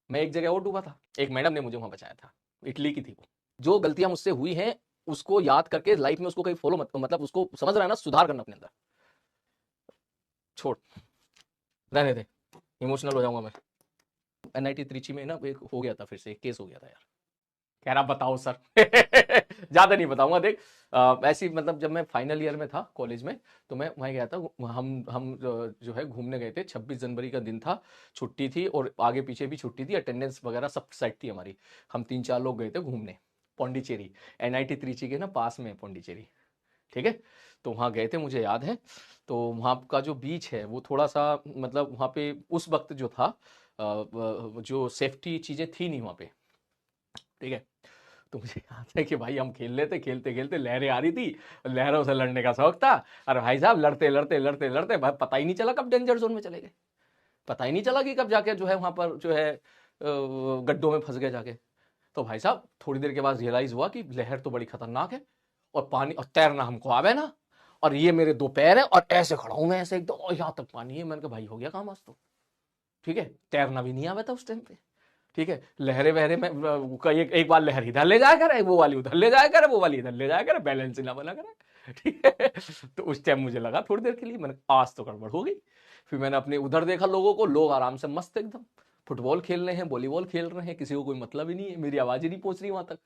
मैं एक जगह और डूबा था, एक मैडम ने मुझे वहां बचाया था, इटली की थी वो। जो गलतियां मुझसे हुई हैं उसको याद करके लाइफ में उसको कहीं फॉलो मत, मतलब उसको समझ रहा है ना, सुधार करना अपने अंदर। छोड़, रहने दे, इमोशनल हो जाऊंगा मैं। एनआईटी त्रिची में ना एक हो गया था, फिर से एक केस हो गया था यार। कह रहा बताओ सर। ज्यादा नहीं बताऊंगा, देख ऐसी मतलब जब मैं फाइनल ईयर में था कॉलेज में, तो मैं वहीं गया था। हम जो है घूमने गए थे, 26 जनवरी का दिन था, छुट्टी थी और आगे पीछे भी छुट्टी थी, अटेंडेंस वगैरह सब सेट थी हमारी। हम 3-4 लोग गए थे घूमने पौंडीचेरी। एनआईटी त्रिची के ना पास में है पौंडीचेरी, ठीक है। तो वहाँ गए थे, मुझे याद है। तो वहाँ का जो बीच है वो थोड़ा सा मतलब वहाँ पे उस वक्त जो था जो सेफ्टी चीज़ें थी नहीं वहाँ पे, ठीक है। तो मुझे याद है कि भाई हम खेल रहे थे, खेलते खेलते लहरें आ रही थी, लहरों से लड़ने का शौक था। अरे भाई साहब लड़ते लड़ते लड़ते लड़ते भाई पता ही नहीं चला कब डेंजर जोन में चले गए। पता ही नहीं चला कि कब जाके जो है वहां पर जो है गड्ढों में फंस गए जाके। तो भाई साहब थोड़ी देर के बाद रियलाइज हुआ कि लहर तो बड़ी खतरनाक है, और पानी और तैरना हमको आवे ना, और ये मेरे 2 पैर है और ऐसे खड़ा हूं मैं ऐसे एकदम, और यहाँ तक पानी है। मैंने कहा भाई हो गया काम आज तो, ठीक है। तैरना भी नहीं आवा था उस टाइम पे, ठीक है। लहरे वहरे में एक बार लहर इधर ले जाया करे, वो वाली उधर ले जाया करे, वो वाली इधर ले जाया करे, बैलेंस ही ना बना करे, ठीक है। तो उस टाइम मुझे लगा थोड़ी देर के लिए, मैंने आज तो गड़बड़ हो गई। फिर मैंने अपने उधर देखा लोगों को, लोग आराम से मस्त एकदम फुटबॉल खेल रहे हैं, वॉलीबॉल खेल रहे हैं, किसी को कोई मतलब ही नहीं है, मेरी आवाज ही नहीं पहुंच रही वहां तक।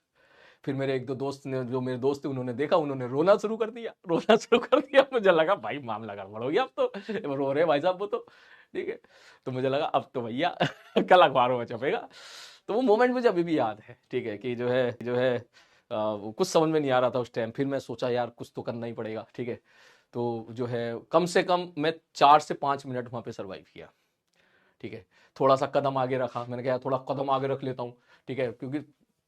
फिर मेरे एक दो दोस्त ने, जो मेरे दोस्त थे, उन्होंने देखा, उन्होंने रोना शुरू कर दिया, रोना शुरू कर दिया। मुझे लगा भाई मामला गड़बड़ हो गया, अब तो रो रहे भाई साहब वो तो, ठीक है। तो मुझे लगा अब तो भैया कल अखबारों में छपेगा। तो वो मोमेंट मुझे अभी भी याद है, ठीक है, कि जो है कुछ समझ में नहीं आ रहा था उस टाइम। फिर मैं सोचा यार कुछ तो करना ही पड़ेगा, ठीक है। तो जो है कम से कम मैं 4 से 5 मिनट वहां पे सरवाइव किया, ठीक है। थोड़ा सा कदम आगे रखा, मैंने कहा थोड़ा कदम आगे रख लेता हूँ, ठीक है, क्योंकि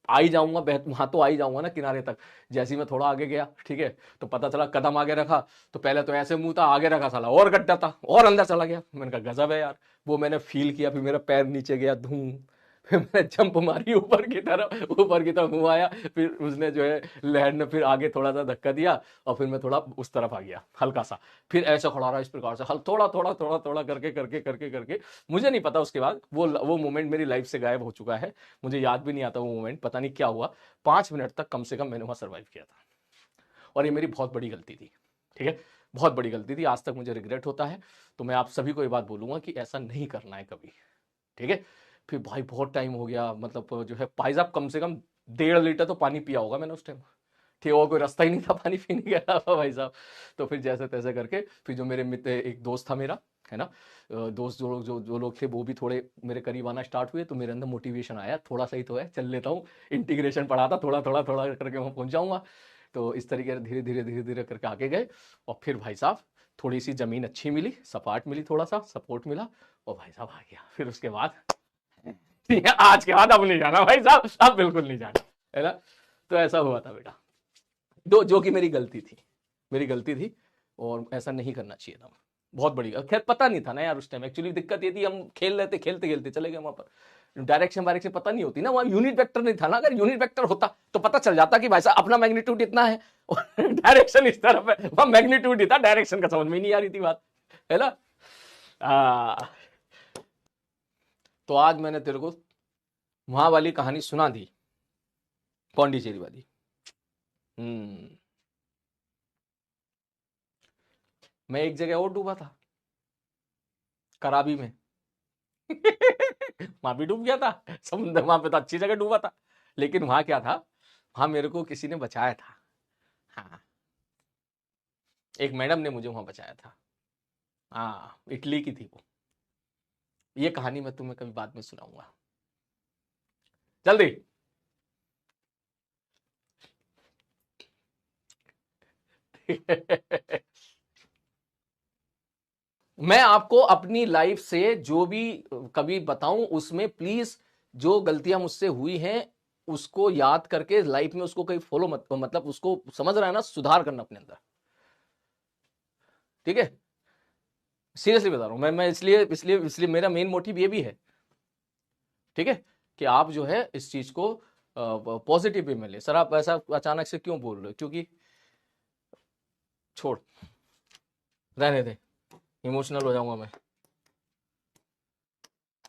आ ही जाऊंगा, वहां तो आ ही जाऊंगा ना किनारे तक। जैसे ही मैं थोड़ा आगे गया, ठीक है, तो पता चला कदम आगे रखा तो पहले तो ऐसे मुंह था, आगे रखा साला और गड्ढा था और अंदर चला गया। मैंने कहा गजब है यार। वो मैंने फील किया, फिर मेरा पैर नीचे गया धूम, फिर मैंने जंप मारी ऊपर की तरफ मुंह आया। फिर उसने जो है लहर ने फिर आगे थोड़ा सा धक्का दिया, और फिर मैं थोड़ा उस तरफ आ गया हल्का सा। फिर ऐसा खड़ा रहा इस प्रकार से, हल थोड़ा थोड़ा थोड़ा थोड़ा करके करके करके करके। मुझे नहीं पता उसके बाद वो मोमेंट मेरी लाइफ से गायब हो चुका है। मुझे याद भी नहीं आता वो मोमेंट, पता नहीं क्या हुआ। 5 मिनट तक कम से कम मैंने वहां सर्वाइव किया था, और ये मेरी बहुत बड़ी गलती थी, ठीक है। बहुत बड़ी गलती थी, आज तक मुझे रिग्रेट होता है। तो मैं आप सभी को ये बात बोलूंगा कि ऐसा नहीं करना है कभी, ठीक है। फिर भाई बहुत टाइम हो गया, मतलब जो है भाई साहब कम से कम 1.5 लीटर तो पानी पिया होगा मैंने उस टाइम, ठीक है। और कोई रास्ता ही नहीं था पानी पीने के अलावा भाई साहब। तो फिर जैसे तैसे करके, फिर जो मेरे मित्र, एक दोस्त था मेरा, है ना, दोस्त जो लोग थे वो भी थोड़े मेरे करीब आना स्टार्ट हुए, तो मेरे अंदर मोटिवेशन आया, थोड़ा सही तो है, चल लेता हूँ। इंटीग्रेशन पढ़ा था, थोड़ा थोड़ा थोड़ा करके वहाँ पहुंच जाऊंगा। तो इस तरीके से धीरे धीरे धीरे धीरे करके आगे गए। और फिर भाई साहब थोड़ी सी जमीन अच्छी मिली, सपाट मिली, थोड़ा सा सपोर्ट मिला, और भाई साहब आ गया। फिर उसके बाद ठीक है, आज के बाद अब नहीं जाना भाई साहब, अब बिल्कुल नहीं जाना, है ना। तो ऐसा हुआ था बेटा, जो कि मेरी गलती थी, मेरी गलती थी। और ऐसा नहीं करना चाहिए था, बहुत बड़ी खैर पता नहीं था ना यार उस टाइम। एक्चुअली दिक्कत ये थी, हम खेल रहे थे, खेलते खेलते चले गए वहां पर, डायरेक्शन वायरेक्शन पता नहीं होती ना, वहां यूनिट वेक्टर नहीं था ना। अगर यूनिट वेक्टर होता तो पता चल जाता कि भाई साहब अपना मैग्नीट्यूड इतना है और डायरेक्शन इस तरफ है, वहां मैग्नीट्यूड ही था, डायरेक्शन का समझ में ही नहीं आ रही थी बात, है ना। आ, तो आज मैंने तेरे को वहां वाली कहानी सुना दी, पौंडीचेरी वाली। हम्म। मैं एक जगह और डूबा था, कराबी में। वहां भी डूब गया था, समुद्र वहां पे तो अच्छी जगह डूबा था। लेकिन वहां क्या था, वहां मेरे को किसी ने बचाया था। हाँ, एक मैडम ने मुझे वहां बचाया था। हाँ, इटली की थी वो। ये कहानी मैं तुम्हें कभी बाद में सुनाऊंगा, जल्दी। मैं आपको अपनी लाइफ से जो भी कभी बताऊं उसमें प्लीज, जो गलतियां मुझसे हुई हैं उसको याद करके लाइफ में उसको कहीं फॉलो मत, मतलब उसको समझ रहा है ना, सुधार करना अपने अंदर, ठीक है। सीरियसली बता रहा हूं मैं इसलिए मेरा मेन मोटिव ये भी है, ठीक है, कि आप जो है इस चीज को पॉजिटिव वे में ले। सर आप ऐसा अचानक से क्यों बोल रहे हो, क्योंकि छोड़, रहने दे, इमोशनल हो जाऊंगा मैं।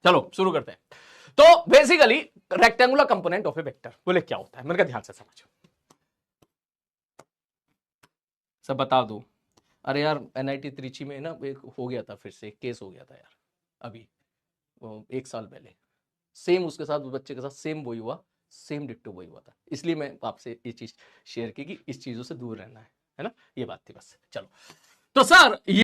चलो शुरू करते हैं। तो basically rectangular component of A vector, बोले क्या होता है? मैंने कहा ध्यान से समझो, सब बता दो। अरे यार एनआईटी त्रिची में ना एक हो गया था, फिर से एक केस हो गया था यार, अभी वो 1 साल पहले, सेम उसके साथ, उस बच्चे के साथ सेम वही हुआ, सेम डिट्टो वही हुआ था। इसलिए मैं आपसे ये चीज शेयर की कि इस चीजों से दूर रहना है ना, ये बात थी बस। चलो तो सर ये